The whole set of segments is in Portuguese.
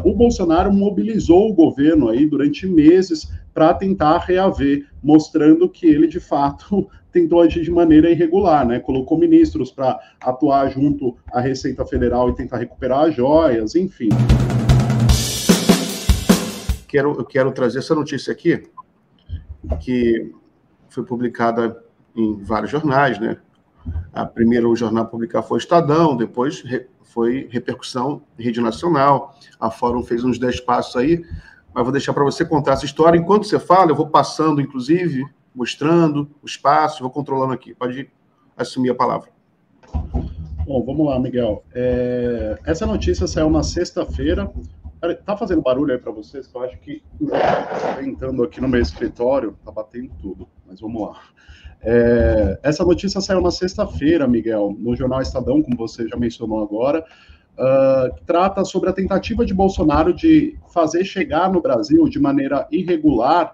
o Bolsonaro mobilizou o governo aí durante meses para tentar reaver, mostrando que ele, de fato, tentou agir de maneira irregular, né? Colocou ministros para atuar junto à Receita Federal e tentar recuperar as joias, enfim. Eu quero trazer essa notícia aqui, que foi publicada em vários jornais, né? A primeira o jornal a publicar foi o Estadão, depois foi repercussão em rede nacional, a Fórum fez uns 10 passos aí, mas vou deixar para você contar essa história. Enquanto você fala, eu vou passando, inclusive, mostrando os passos, vou controlando aqui. Pode assumir a palavra. Bom, vamos lá, Miguel. Essa notícia saiu na sexta-feira. Tá fazendo barulho aí para vocês? Que eu acho que tá entrando aqui no meu escritório, tá batendo tudo, mas vamos lá. Essa notícia saiu na sexta-feira, Miguel, no jornal Estadão, como você já mencionou agora, que trata sobre a tentativa de Bolsonaro de fazer chegar no Brasil de maneira irregular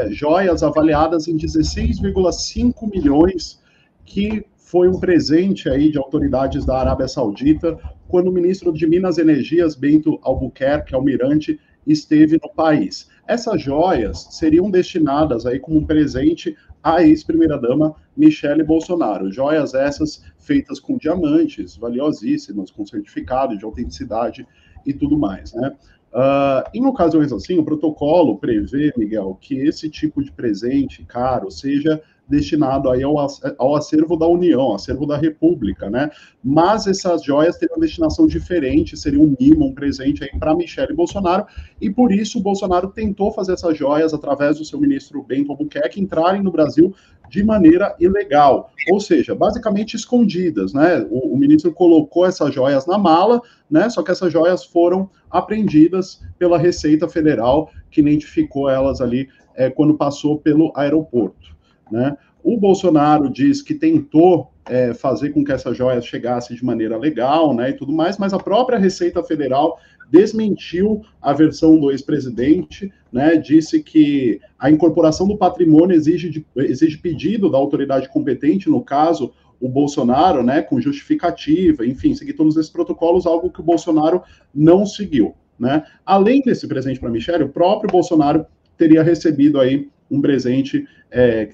joias avaliadas em 16,5 milhões, que foi um presente aí de autoridades da Arábia Saudita, quando o ministro de Minas e Energias, Bento Albuquerque Almirante, esteve no país. Essas joias seriam destinadas aí como um presente à ex-primeira-dama Michele Bolsonaro. Joias essas feitas com diamantes, valiosíssimas, com certificado de autenticidade e tudo mais, né? Em ocasiões assim, o protocolo prevê, Miguel, que esse tipo de presente caro seja destinado aí ao acervo da União, acervo da República, né? Mas essas joias teriam uma destinação diferente, seria um mimo, um presente aí para Michele Bolsonaro, e por isso o Bolsonaro tentou fazer essas joias, através do seu ministro Bento Albuquerque, entrarem no Brasil de maneira ilegal, ou seja, basicamente escondidas, né? O ministro colocou essas joias na mala, né? Só que essas joias foram apreendidas pela Receita Federal, que identificou elas ali quando passou pelo aeroporto, né? O Bolsonaro diz que tentou fazer com que essas joias chegassem de maneira legal, né, e tudo mais, mas a própria Receita Federal desmentiu a versão do ex-presidente, né, disse que a incorporação do patrimônio exige pedido da autoridade competente, no caso, o Bolsonaro, né, com justificativa, enfim, seguir todos esses protocolos, algo que o Bolsonaro não seguiu, né. Além desse presente para Michele, o próprio Bolsonaro teria recebido aí um presente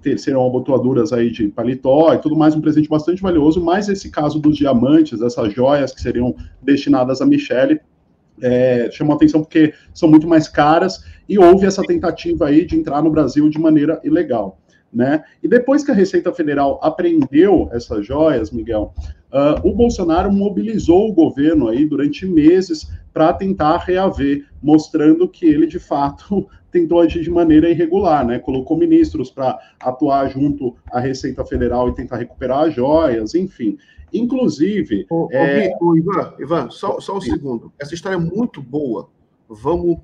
que serão abotoaduras aí de paletó e tudo mais, um presente bastante valioso, mas esse caso dos diamantes, essas joias que seriam destinadas a Michele, chamou atenção porque são muito mais caras e houve essa tentativa aí de entrar no Brasil de maneira ilegal, né? E depois que a Receita Federal apreendeu essas joias, Miguel, o Bolsonaro mobilizou o governo aí durante meses para tentar reaver, mostrando que ele, de fato, tentou agir de maneira irregular, né? Colocou ministros para atuar junto à Receita Federal e tentar recuperar as joias, enfim. Inclusive... Ivan, só um segundo. Essa história é muito boa. Vamos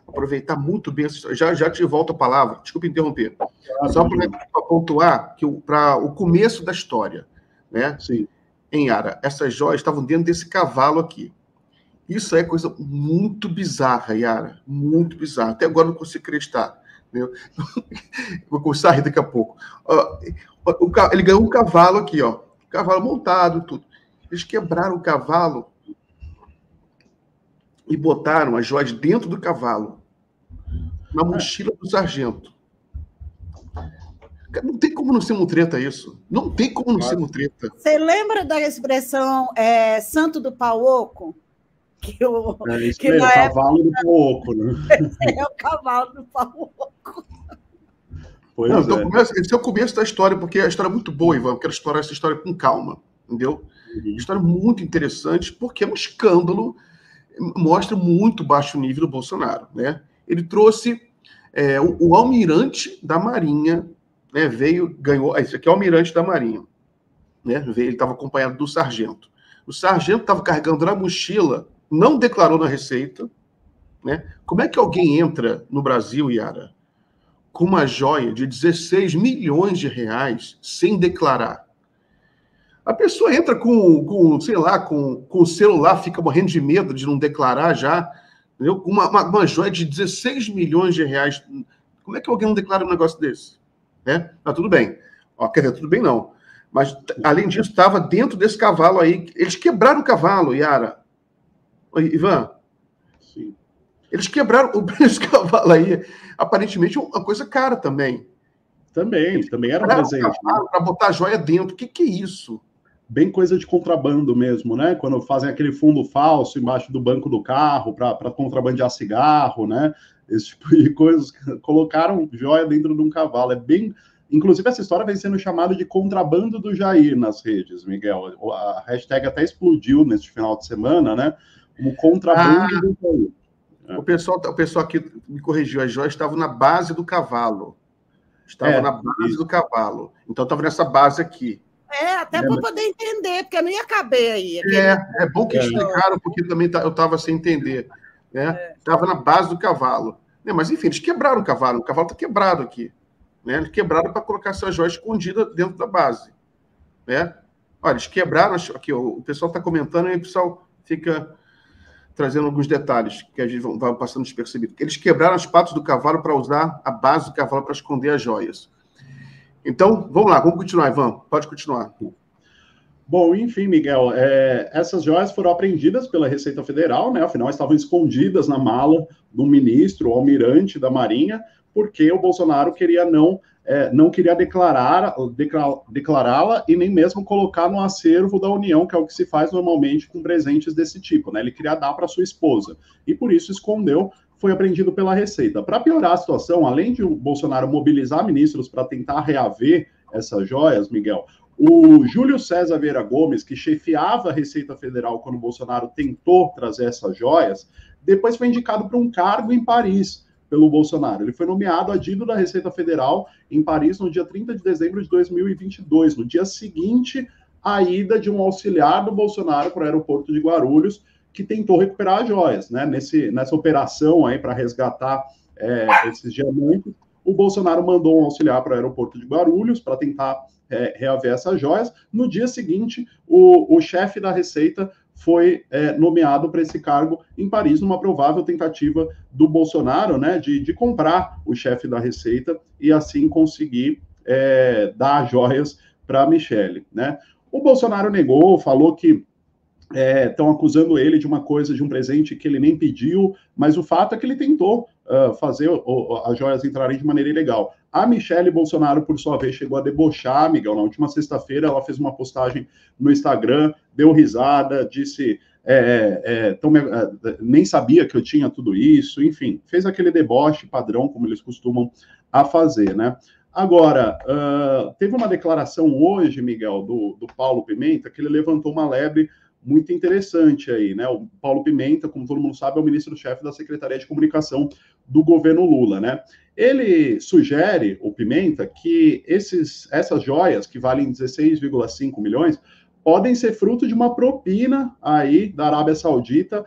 aproveitar muito bem essa história. Já te volto a palavra. Desculpa interromper. Claro, só para pontuar que para o começo da história, né? Sim. Em Yara, essas joias estavam dentro desse cavalo aqui. Isso é coisa muito bizarra, Yara. Muito bizarra. Até agora não consigo acreditar. Entendeu? Vou começar a rir daqui a pouco. Ele ganhou um cavalo aqui, ó. Cavalo montado, tudo. Eles quebraram o cavalo e botaram as joias dentro do cavalo, na mochila do sargento. Não tem como não ser mutreta isso. Não tem como não ser mutreta. Você lembra da expressão santo do pau oco? O cavalo do pau oco, né? É o cavalo do pau oco. Então, esse é o começo da história, porque a história é muito boa, Ivan. Eu quero explorar essa história com calma, entendeu? Uma história muito interessante, porque é um escândalo, mostra muito baixo nível do Bolsonaro, né? Ele trouxe o almirante da Marinha, né? Ganhou. Esse aqui é o almirante da Marinha, né? Ele estava acompanhado do sargento. O sargento estava carregando na mochila, não declarou na Receita, né? Como é que alguém entra no Brasil, Yara, com uma joia de 16 milhões de reais sem declarar? A pessoa entra sei lá, com o celular, fica morrendo de medo de não declarar já, entendeu? Uma joia de 16 milhões de reais. Como é que alguém não declara um negócio desse? Né? Tudo bem. Quer dizer, tudo bem não. Mas, além disso, estava dentro desse cavalo aí. Eles quebraram o cavalo, Yara. Ivan, Sim. Eles quebraram o preço do cavalo aí, aparentemente uma coisa cara também. Também era um presente. Para botar a joia dentro. O que é isso? Bem coisa de contrabando mesmo, né? Quando fazem aquele fundo falso embaixo do banco do carro para contrabandear cigarro, né? Esse tipo de coisas. Colocaram joia dentro de um cavalo. É bem. Inclusive, essa história vem sendo chamada de contrabando do Jair nas redes, Miguel. A hashtag até explodiu neste final de semana, né? Como contrabando do Jair. O pessoal aqui me corrigiu, as joias estavam na base do cavalo. Estavam na base do cavalo. Então, estava nessa base aqui. Até para poder entender, porque não ia caber aí. É bom que explicaram, porque também eu estava sem entender. Estava na base do cavalo. Mas, enfim, eles quebraram o cavalo está quebrado aqui. Né? Eles quebraram para colocar essas joias escondidas dentro da base. Né? Olha, eles quebraram... Aqui, o pessoal está comentando e o pessoal fica trazendo alguns detalhes que a gente vai passando despercebido. Eles quebraram as patas do cavalo para usar a base do cavalo para esconder as joias. Então, vamos lá, vamos continuar, Ivan. Pode continuar. Bom, enfim, Miguel, essas joias foram apreendidas pela Receita Federal, né? Afinal, estavam escondidas na mala do ministro, o almirante da Marinha, porque o Bolsonaro queria não queria declará-la e nem mesmo colocar no acervo da União, que é o que se faz normalmente com presentes desse tipo, né? Ele queria dar para sua esposa e por isso escondeu. Foi apreendido pela Receita. Para piorar a situação, além de o Bolsonaro mobilizar ministros para tentar reaver essas joias, Miguel, o Júlio César Vieira Gomes, que chefiava a Receita Federal quando o Bolsonaro tentou trazer essas joias, depois foi indicado para um cargo em Paris pelo Bolsonaro. Ele foi nomeado adido da Receita Federal em Paris no dia 30 de dezembro de 2022, no dia seguinte à ida de um auxiliar do Bolsonaro para o aeroporto de Guarulhos, que tentou recuperar as joias, né? Nessa operação aí para resgatar esses diamantes, o Bolsonaro mandou um auxiliar para o aeroporto de Guarulhos para tentar reaver essas joias. No dia seguinte, o chefe da Receita foi nomeado para esse cargo em Paris, numa provável tentativa do Bolsonaro, né, de comprar o chefe da Receita e assim conseguir dar joias para a Michelle, né? O Bolsonaro negou, falou que estão acusando ele de uma coisa, de um presente que ele nem pediu, mas o fato é que ele tentou fazer as joias entrarem de maneira ilegal. A Michelle Bolsonaro, por sua vez, chegou a debochar, Miguel. Na última sexta-feira, ela fez uma postagem no Instagram, deu risada, disse nem sabia que eu tinha tudo isso, enfim, fez aquele deboche padrão, como eles costumam a fazer, né? Agora, teve uma declaração hoje, Miguel, do Paulo Pimenta, que ele levantou uma lebre muito interessante aí, né? O Paulo Pimenta, como todo mundo sabe, é o ministro-chefe da Secretaria de Comunicação do governo Lula, né? Ele sugere, o Pimenta, que essas joias, que valem 16,5 milhões, podem ser fruto de uma propina aí da Arábia Saudita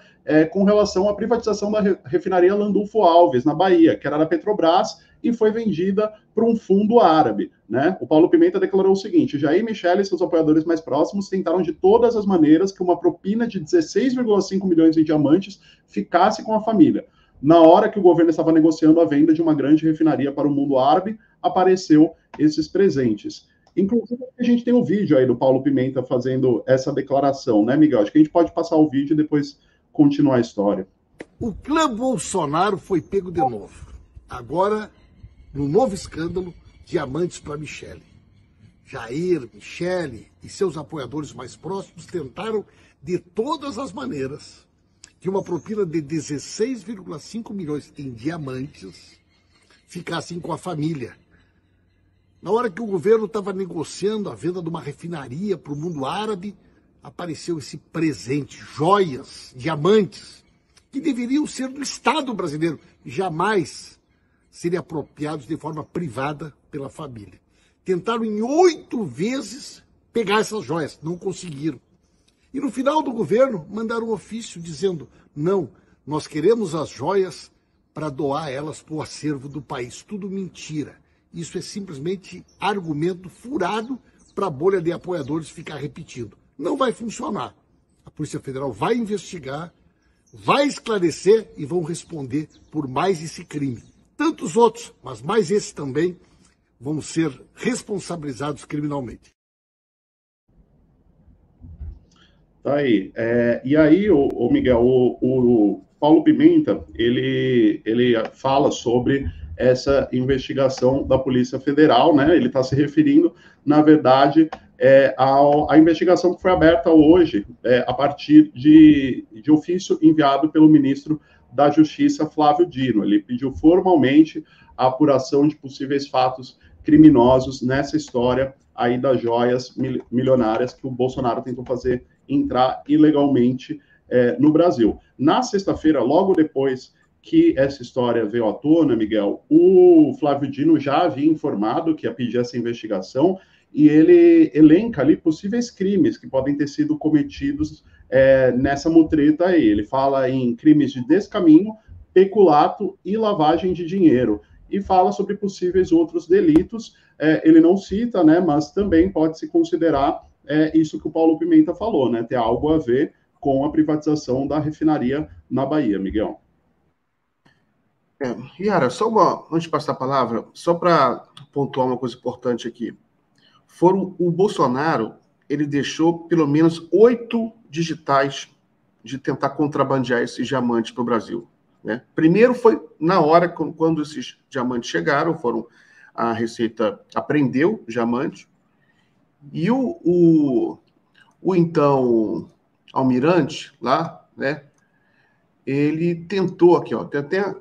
com relação à privatização da refinaria Landulfo Alves, na Bahia, que era da Petrobras e foi vendida para um fundo árabe, né? O Paulo Pimenta declarou o seguinte: Jair Michel e seus apoiadores mais próximos tentaram de todas as maneiras que uma propina de 16,5 milhões em diamantes ficasse com a família. Na hora que o governo estava negociando a venda de uma grande refinaria para o mundo árabe, apareceu esses presentes. Inclusive, a gente tem um vídeo aí do Paulo Pimenta fazendo essa declaração, né, Miguel? Acho que a gente pode passar o vídeo e depois continuar a história. O clã Bolsonaro foi pego de novo. Agora, no novo escândalo, diamantes para Michele. Jair, Michele e seus apoiadores mais próximos tentaram de todas as maneiras que uma propina de 16,5 milhões em diamantes ficassem com a família. Na hora que o governo estava negociando a venda de uma refinaria para o mundo árabe, apareceu esse presente, joias, diamantes, que deveriam ser do Estado brasileiro, jamais serem apropriados de forma privada pela família. Tentaram em 8 vezes pegar essas joias, não conseguiram. E no final do governo, mandaram um ofício dizendo: não, nós queremos as joias para doar elas para o acervo do país. Tudo mentira. Isso é simplesmente argumento furado para a bolha de apoiadores ficar repetindo. Não vai funcionar. A Polícia Federal vai investigar, vai esclarecer e vão responder por mais esse crime. Tantos outros, mas mais esse também, vão ser responsabilizados criminalmente. Tá aí. E aí, o Miguel, Paulo Pimenta, ele fala sobre essa investigação da Polícia Federal, né? Ele está se referindo, na verdade, à investigação que foi aberta hoje, a partir de ofício enviado pelo ministro da Justiça, Flávio Dino. Ele pediu formalmente a apuração de possíveis fatos criminosos nessa história aí das joias milionárias que o Bolsonaro tentou fazer entrar ilegalmente no Brasil. Na sexta-feira, logo depois que essa história veio à tona, Miguel, o Flávio Dino já havia informado que ia pedir essa investigação e ele elenca ali possíveis crimes que podem ter sido cometidos nessa mutreta aí. Ele fala em crimes de descaminho, peculato e lavagem de dinheiro. E fala sobre possíveis outros delitos. Ele não cita, né, mas também pode-se considerar isso que o Paulo Pimenta falou, né, ter algo a ver com a privatização da refinaria na Bahia, Miguel. Yara, antes de passar a palavra, só para pontuar uma coisa importante aqui. O Bolsonaro, ele deixou pelo menos 8 digitais de tentar contrabandear esses diamantes para o Brasil. Né? Primeiro foi na hora, quando esses diamantes chegaram, a Receita apreendeu diamantes, e o então almirante lá, né, ele tentou aqui, ó, até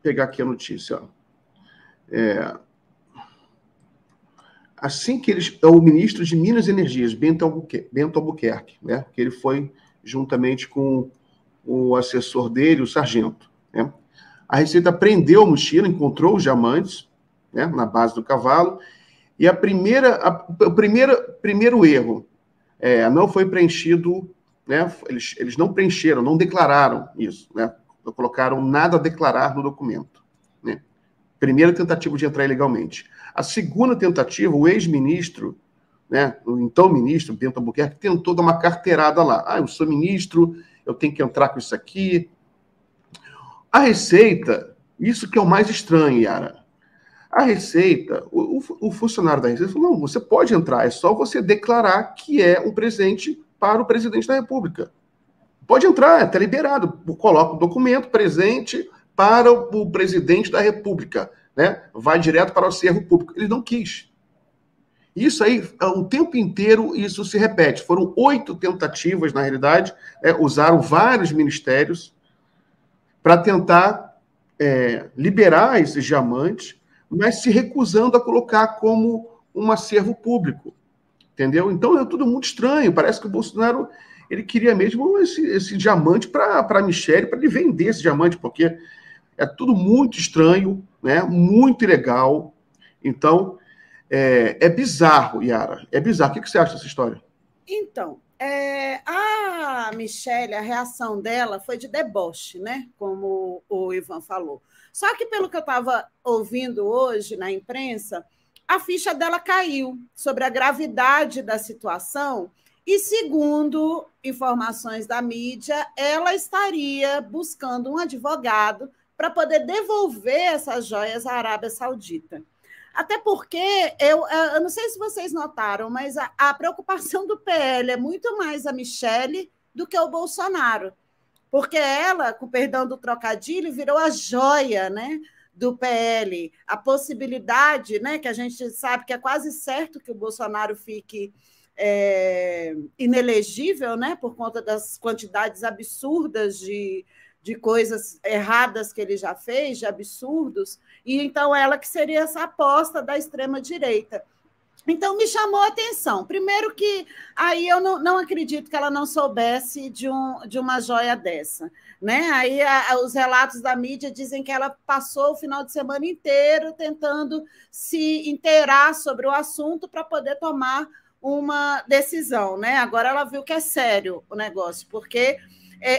pegar aqui a notícia, ó. Assim que o ministro de Minas e Energias, Bento Albuquerque, né, que ele foi juntamente com o assessor dele, o sargento, né, a Receita prendeu a mochila, encontrou os diamantes, né, na base do cavalo, e o primeiro erro não foi preenchido, né, eles não preencheram, não declararam isso, né, não colocaram nada a declarar no documento. Né? Primeira tentativa de entrar ilegalmente. A segunda tentativa, o ex-ministro, né, o então ministro, Bento Albuquerque, tentou dar uma carteirada lá. Eu sou ministro, eu tenho que entrar com isso aqui. A Receita, isso que é o mais estranho, Yara. A Receita, o funcionário da Receita falou, não, você pode entrar, é só você declarar que é um presente para o presidente da República. Pode entrar, está liberado. Coloca o documento, presente para o presidente da República. Né? Vai direto para o acervo público. Ele não quis. Isso aí, o tempo inteiro, isso se repete. Foram 8 tentativas, na realidade, usaram vários ministérios para tentar liberar esses diamantes, mas se recusando a colocar como um acervo público. Entendeu? Então, é tudo muito estranho. Parece que o Bolsonaro ele queria mesmo esse diamante para a Michelle, para ele vender esse diamante, porque é tudo muito estranho, né? Muito ilegal. Então, é bizarro, Yara. É bizarro. O que você acha dessa história? Então, a Michelle, a reação dela foi de deboche, né? Como o Ivan falou. Só que, pelo que eu estava ouvindo hoje na imprensa, a ficha dela caiu sobre a gravidade da situação e, segundo informações da mídia, ela estaria buscando um advogado para poder devolver essas joias à Arábia Saudita. Até porque, eu não sei se vocês notaram, mas a preocupação do PL é muito mais a Michelle do que o Bolsonaro. Porque ela, com perdão do trocadilho, virou a joia, né, do PL. A possibilidade, né, que a gente sabe que é quase certo que o Bolsonaro fique inelegível, né, por conta das quantidades absurdas de coisas erradas que ele já fez, de absurdos, e então ela que seria essa aposta da extrema-direita. Então, me chamou a atenção. Primeiro que aí eu não acredito que ela não soubesse de uma joia dessa. Né? Aí os relatos da mídia dizem que ela passou o final de semana inteiro tentando se inteirar sobre o assunto para poder tomar uma decisão. Né? Agora ela viu que é sério o negócio, porque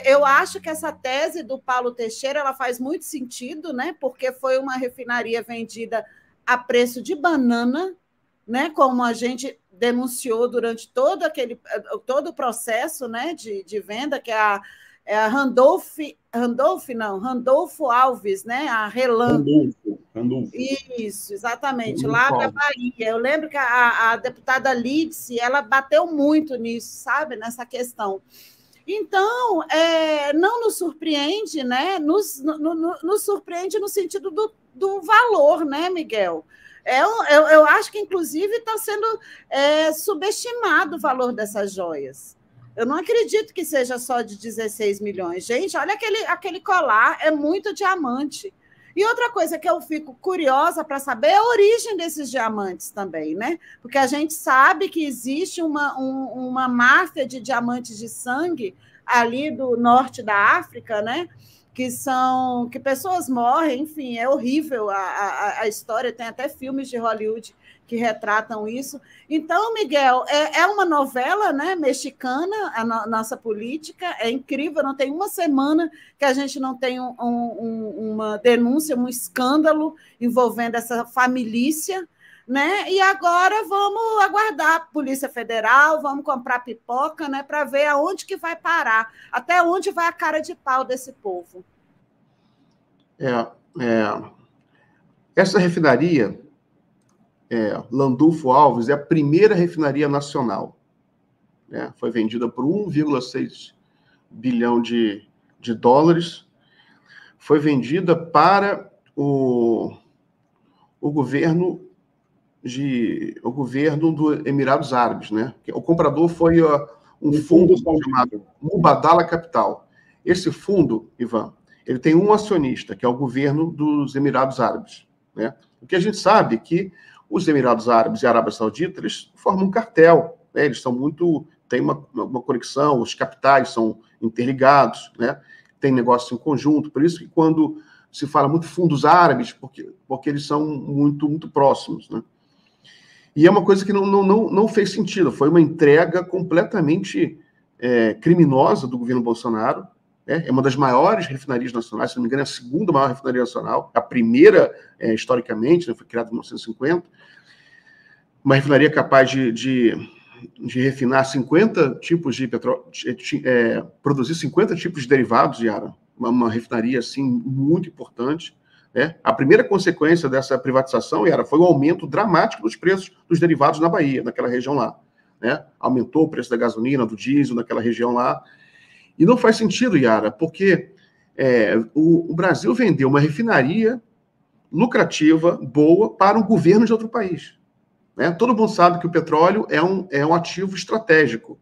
eu acho que essa tese do Paulo Teixeira ela faz muito sentido, né? Porque foi uma refinaria vendida a preço de banana, né, como a gente denunciou durante todo o processo, né, de venda, que é a Randolfo Alves, né, a Relan. Randolfo. Isso, exatamente, lá da Bahia. Eu lembro que a deputada Lídice, ela bateu muito nisso, sabe, nessa questão. Então, não nos surpreende, né? Nos surpreende no sentido do valor, né, Miguel? Eu acho que, inclusive, está sendo subestimado o valor dessas joias. Eu não acredito que seja só de 16 milhões. Gente, olha aquele colar, é muito diamante. E outra coisa que eu fico curiosa para saber é a origem desses diamantes também, né? Porque a gente sabe que existe uma máfia de diamantes de sangue ali do norte da África, né? Que pessoas morrem, enfim, é horrível a história, tem até filmes de Hollywood que retratam isso. Então, Miguel, é uma novela, né, mexicana, nossa política, é incrível, não tem uma semana que a gente não tem uma denúncia, um escândalo envolvendo essa família, né? E agora vamos aguardar a Polícia Federal, vamos comprar pipoca, né, para ver aonde que vai parar, até onde vai a cara de pau desse povo. Essa refinaria, Landulfo Alves, é a primeira refinaria nacional. Né? Foi vendida por 1,6 bilhão de dólares. Foi vendida para o governo dos Emirados Árabes. Né? O comprador foi um fundo chamado Mubadala Capital. Esse fundo, Ivan, ele tem um acionista, que é o governo dos Emirados Árabes. Né? O que a gente sabe é que os Emirados Árabes e a Arábia Saudita, eles formam um cartel, né? Eles são têm uma conexão, os capitais são interligados, né? Tem negócio em conjunto, por isso que quando se fala muito fundos árabes, porque eles são muito, muito próximos, né? E é uma coisa que não fez sentido, foi uma entrega completamente criminosa do governo Bolsonaro. É uma das maiores refinarias nacionais, se não me engano, é a segunda maior refinaria nacional, a primeira, historicamente, né, foi criada em 1950, uma refinaria capaz de refinar 50 tipos de petróleo, produzir 50 tipos de derivados, Yara, uma refinaria, assim, muito importante. Né? A primeira consequência dessa privatização, Yara, foi o aumento dramático dos preços dos derivados na Bahia, naquela região lá. Né? Aumentou o preço da gasolina, do diesel, naquela região lá. E não faz sentido, Yara, porque o Brasil vendeu uma refinaria lucrativa, boa, para um governo de outro país. Né? Todo mundo sabe que o petróleo é um ativo estratégico.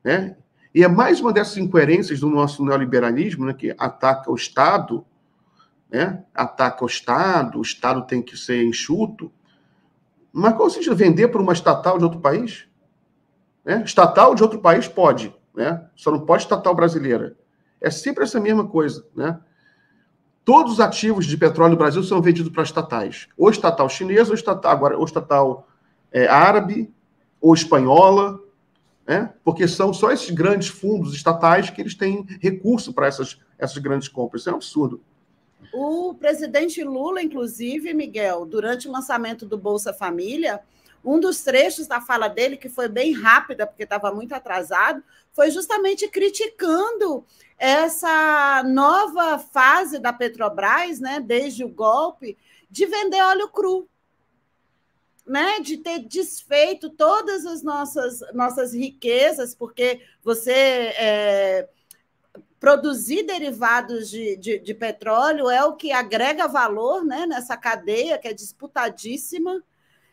Né? E é mais uma dessas incoerências do nosso neoliberalismo, né, que ataca o Estado, né? Ataca o Estado tem que ser enxuto. Mas qual o sentido de vender para uma estatal de outro país? Né? Estatal de outro país pode. Né? Só não pode estatal brasileira. É sempre essa mesma coisa. Né? Todos os ativos de petróleo do Brasil são vendidos para estatais. Ou estatal chinesa, ou estatal árabe, ou espanhola, né? Porque são só esses grandes fundos estatais que eles têm recurso para essas grandes compras. Isso é um absurdo. O presidente Lula, inclusive, Miguel, durante o lançamento do Bolsa Família, um dos trechos da fala dele, que foi bem rápida, porque estava muito atrasado, foi justamente criticando essa nova fase da Petrobras, né, desde o golpe, de vender óleo cru, né, de ter desfeito todas as nossas riquezas, porque você produzir derivados de petróleo é o que agrega valor, né, nessa cadeia que é disputadíssima.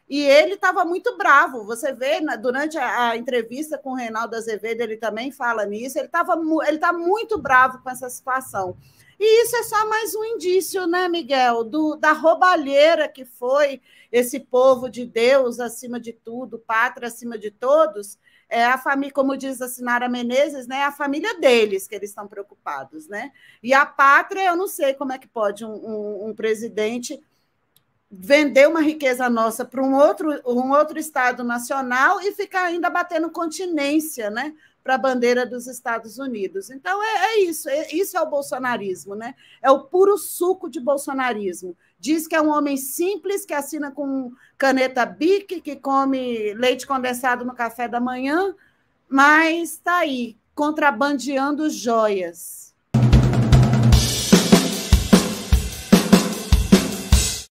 E ele estava muito bravo. Você vê, durante a entrevista com o Reinaldo Azevedo, ele também fala nisso, ele está muito bravo com essa situação. E isso é só mais um indício, né, Miguel, da roubalheira que foi esse povo de Deus acima de tudo, pátria acima de todos. A família, como diz a Sinara Menezes, né, é a família deles que eles estão preocupados. Né? E a pátria, eu não sei como é que pode um presidente vender uma riqueza nossa para um outro Estado nacional e ficar ainda batendo continência, né, para a bandeira dos Estados Unidos. Então, isso é o bolsonarismo, né? É o puro suco de bolsonarismo. Diz que é um homem simples, que assina com caneta Bic, que come leite condensado no café da manhã, mas está aí, contrabandeando joias.